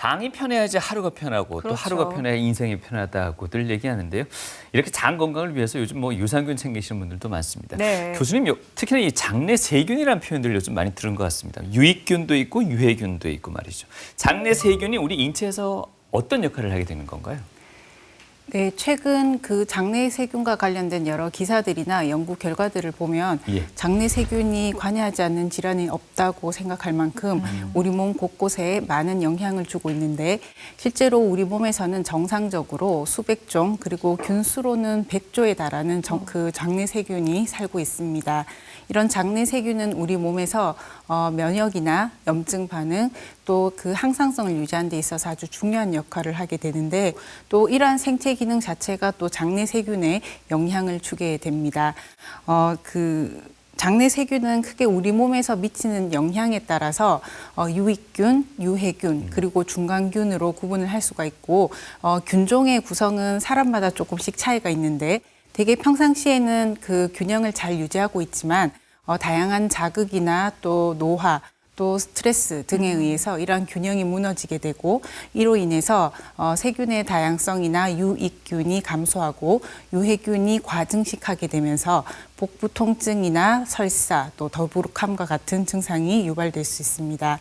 장이 편해야지 하루가 편하고 그렇죠. 또 하루가 편해야 인생이 편하다고들 얘기하는데요. 이렇게 장 건강을 위해서 요즘 뭐 유산균 챙기시는 분들도 많습니다. 네. 교수님, 특히나 이 장내 세균이라는 표현들 요즘 많이 들은 것 같습니다. 유익균도 있고 유해균도 있고 말이죠. 장내 세균이 우리 인체에서 어떤 역할을 하게 되는 건가요? 네, 최근 그 장내 세균과 관련된 여러 기사들이나 연구 결과들을 보면 장내 세균이 관여하지 않는 질환이 없다고 생각할 만큼 우리 몸 곳곳에 많은 영향을 주고 있는데 실제로 우리 몸에서는 정상적으로 수백 종 그리고 균수로는 100조에 달하는 그 장내 세균이 살고 있습니다. 이런 장내 세균은 우리 몸에서 면역이나 염증 반응 또 그 항상성을 유지하는 데 있어서 아주 중요한 역할을 하게 되는데 또 이러한 생체 기능 자체가 또 장내 세균에 영향을 주게 됩니다. 장내 세균은 크게 우리 몸에서 미치는 영향에 따라서 유익균, 유해균, 그리고 중간균으로 구분을 할 수가 있고 균종의 구성은 사람마다 조금씩 차이가 있는데 되게 평상시에는 그 균형을 잘 유지하고 있지만 다양한 자극이나 또 노화, 또 스트레스 등에 의해서 이러한 균형이 무너지게 되고 이로 인해서 세균의 다양성이나 유익균이 감소하고 유해균이 과증식하게 되면서 복부 통증이나 설사 또 더부룩함과 같은 증상이 유발될 수 있습니다.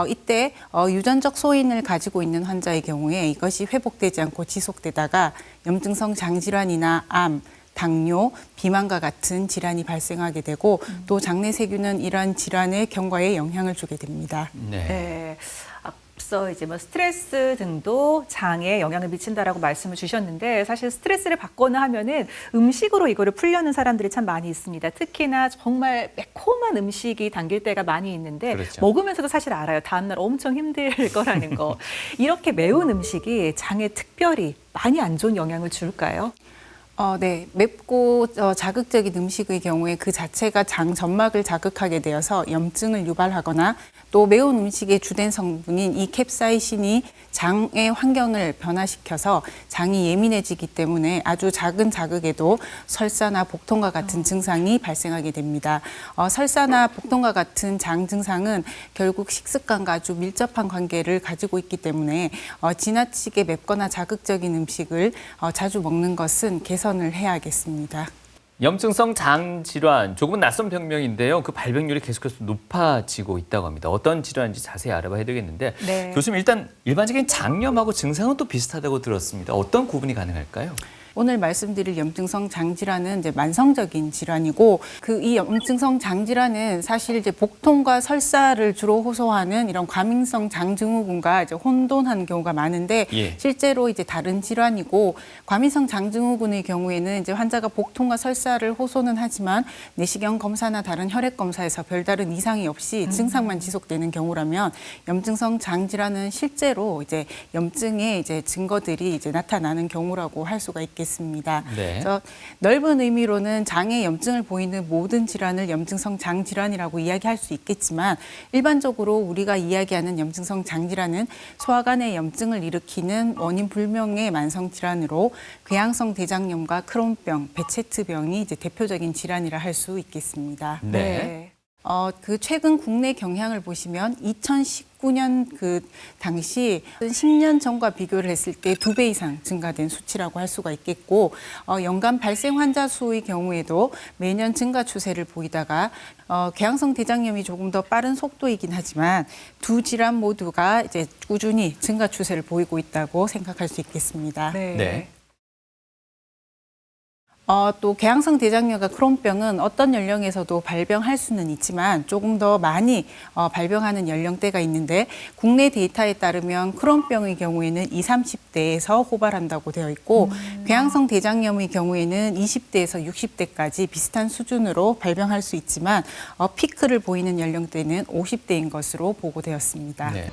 이때 유전적 소인을 가지고 있는 환자의 경우에 이것이 회복되지 않고 지속되다가 염증성 장질환이나 암, 당뇨, 비만과 같은 질환이 발생하게 되고 또 장내 세균은 이러한 질환의 경과에 영향을 주게 됩니다. 네. 앞서 이제 뭐 스트레스 등도 장에 영향을 미친다라고 말씀을 주셨는데 사실 스트레스를 받거나 하면은 음식으로 이거를 풀려는 사람들이 참 많이 있습니다. 특히나 정말 매콤한 음식이 당길 때가 많이 있는데 그렇죠. 먹으면서도 사실 알아요. 다음날 엄청 힘들 거라는 거. 이렇게 매운 음식이 장에 특별히 많이 안 좋은 영향을 줄까요? 네. 맵고 자극적인 음식의 경우에 그 자체가 장 점막을 자극하게 되어서 염증을 유발하거나 또 매운 음식의 주된 성분인 이 캡사이신이 장의 환경을 변화시켜서 장이 예민해지기 때문에 아주 작은 자극에도 설사나 복통과 같은 증상이 발생하게 됩니다. 설사나 복통과 같은 장 증상은 결국 식습관과 아주 밀접한 관계를 가지고 있기 때문에 지나치게 맵거나 자극적인 음식을 자주 먹는 것은 개선을 해야겠습니다. 염증성 장 질환, 조금은 낯선 병명인데요. 그 발병률이 계속해서 높아지고 있다고 합니다. 어떤 질환인지 자세히 알아봐야 되겠는데 네. 교수님, 일단 일반적인 장염하고 증상은 또 비슷하다고 들었습니다. 어떤 구분이 가능할까요? 오늘 말씀드릴 염증성 장질환은 이제 만성적인 질환이고 이 염증성 장질환은 사실 이제 복통과 설사를 주로 호소하는 이런 과민성 장증후군과 이제 혼돈하는 경우가 많은데 실제로 이제 다른 질환이고 과민성 장증후군의 경우에는 이제 환자가 복통과 설사를 호소는 하지만 내시경 검사나 다른 혈액 검사에서 별다른 이상이 없이 증상만 지속되는 경우라면 염증성 장질환은 실제로 이제 염증의 이제 증거들이 이제 나타나는 경우라고 할 수가 있겠습니다. 네. 그래서 넓은 의미로는 장에 염증을 보이는 모든 질환을 염증성 장질환이라고 이야기할 수 있겠지만 일반적으로 우리가 이야기하는 염증성 장질환은 소화관의 염증을 일으키는 원인 불명의 만성 질환으로 궤양성 대장염과 크론병, 베체트병이 이제 대표적인 질환이라 할 수 있겠습니다. 네. 그 최근 국내 경향을 보시면 2019년 그 당시 10년 전과 비교를 했을 때 2배 이상 증가된 수치라고 할 수가 있겠고 연간 발생 환자 수의 경우에도 매년 증가 추세를 보이다가 궤양성 대장염이 조금 더 빠른 속도이긴 하지만 두 질환 모두가 이제 꾸준히 증가 추세를 보이고 있다고 생각할 수 있겠습니다. 네. 또 궤양성 대장염과 크론병은 어떤 연령에서도 발병할 수는 있지만 조금 더 많이 발병하는 연령대가 있는데 국내 데이터에 따르면 크론병의 경우에는 20, 30대에서 호발한다고 되어 있고 궤양성 대장염의 경우에는 20대에서 60대까지 비슷한 수준으로 발병할 수 있지만 피크를 보이는 연령대는 50대인 것으로 보고되었습니다. 네.